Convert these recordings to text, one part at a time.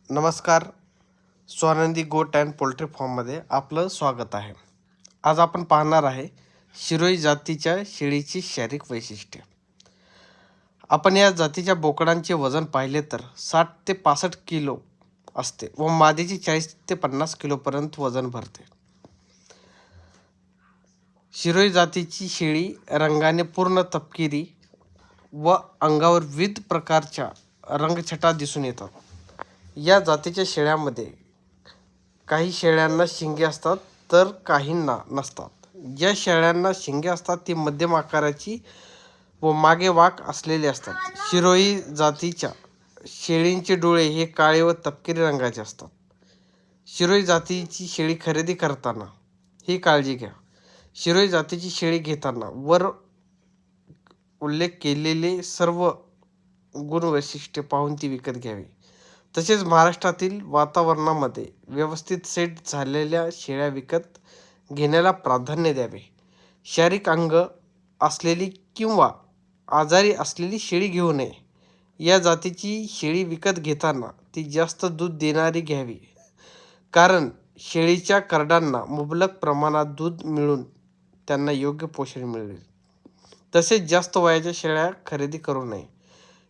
नमस्कार. स्वानंदी गोट and poultry फार्ममध्ये आपलं स्वागत आहे. आज आपण पाहणार आहे शिरोई जातीच्या शेळीची शारीरिक वैशिष्ट्ये. आपण या जातीच्या बोकडांचे वजन पाहिले तर 60 ते 65 किलो असते व मादीची 40 ते 50 किलोपर्यंत वजन भरते. शिरोई जातीची शेळी रंगाने पूर्ण तपकिरी व अंगावर विविध प्रकारच्या रंगछटा दिसून येतात. या जातीच्या शेळ्यामध्ये काही शेळ्यांना शिंगे असतात तर काहींना नसतात. ज्या शेळ्यांना शिंगे असतात ती मध्यम आकाराची व मागे वाक असलेली असतात. शिरोई जातीच्या शेळींचे डोळे हे काळे व तपकिरी रंगाचे असतात. शिरोई जातीची शेळी खरेदी करताना ही काळजी घ्या. शिरोई जातीची शेळी घेताना वर उल्लेख केलेले सर्व गुणवैशिष्ट्ये पाहून ती विकत घ्यावी. तसेच महाराष्ट्रातील वातावरणामध्ये व्यवस्थित सेट झालेल्या शेळ्या विकत घेण्याला प्राधान्य द्यावे. शारीरिक अंग असलेली किंवा आजारी असलेली शेळी घेऊ नये. या जातीची शेळी विकत घेताना ती जास्त दूध देणारी घ्यावी, कारण शेळीच्या करडांना मुबलक प्रमाणात दूध मिळून त्यांना योग्य पोषण मिळेल. तसेच जास्त वयाच्या शेळ्या खरेदी करू नये.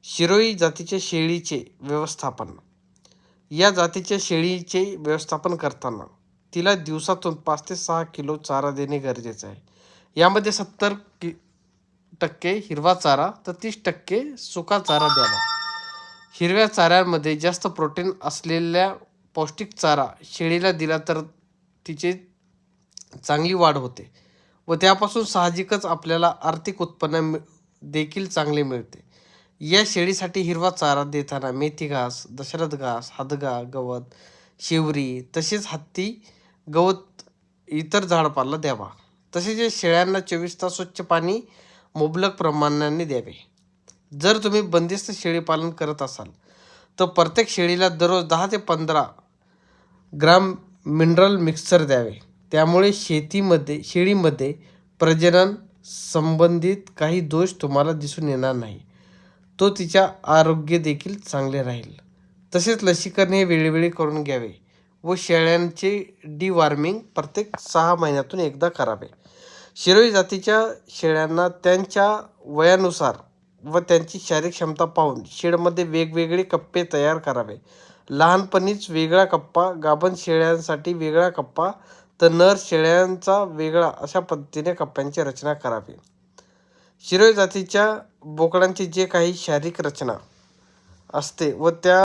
शिरोई जातीच्या शेळीचे व्यवस्थापन. या जातीच्या शेळीचे व्यवस्थापन करताना तिला दिवसातून 5 ते 6 किलो चारा देणे गरजेचे आहे. यामध्ये 70% हिरवा चारा तर 30% सुका चारा द्यावा. हिरव्या चाऱ्यामध्ये जास्त प्रोटीन असलेला पौष्टिक चारा शेळीला दिला तर तिचे चांगली वाढ होते व त्यापासून साहजिकच आपल्याला आर्थिक उत्पन्न देखील चांगले मिळते. या शेळीसाठी हिरवा चारा देताना मेथी घास, दशरथ घास, हदगा गवत, शिवरी तसेच हत्ती गवत इतर झाडपाला द्यावा. तसेच या शेळ्यांना 24 तास स्वच्छ पाणी मुबलक प्रमाणाने द्यावे. जर तुम्ही बंदिस्त शेळीपालन करत असाल तर प्रत्येक शेळीला दररोज 10 ते 15 ग्राम मिनरल मिक्सचर द्यावे. त्यामुळे शेळीमध्ये प्रजनन संबंधित काही दोष तुम्हाला दिसून येणार नाही. तो तिच्या आरोग्य देखील चांगले राहील. तसेच लसीकरण हे वेळोवेळी करून घ्यावे व शेळ्यांचे डिवॉर्मिंग प्रत्येक 6 महिन्यातून एकदा करावे. शिरोई जातीच्या शेळ्यांना त्यांच्या वयानुसार व त्यांची शारीरिक क्षमता पाहून शेडमध्ये वेगवेगळे कप्पे तयार करावे. लहानपणीच वेगळा कप्पा, गाभण शेळ्यांसाठी वेगळा कप्पा तर नर शेळ्यांचा वेगळा अशा पद्धतीने कप्प्यांची रचना करावी. शिरोई जातीच्या बोकडांची जे काही शारीरिक रचना असते व त्या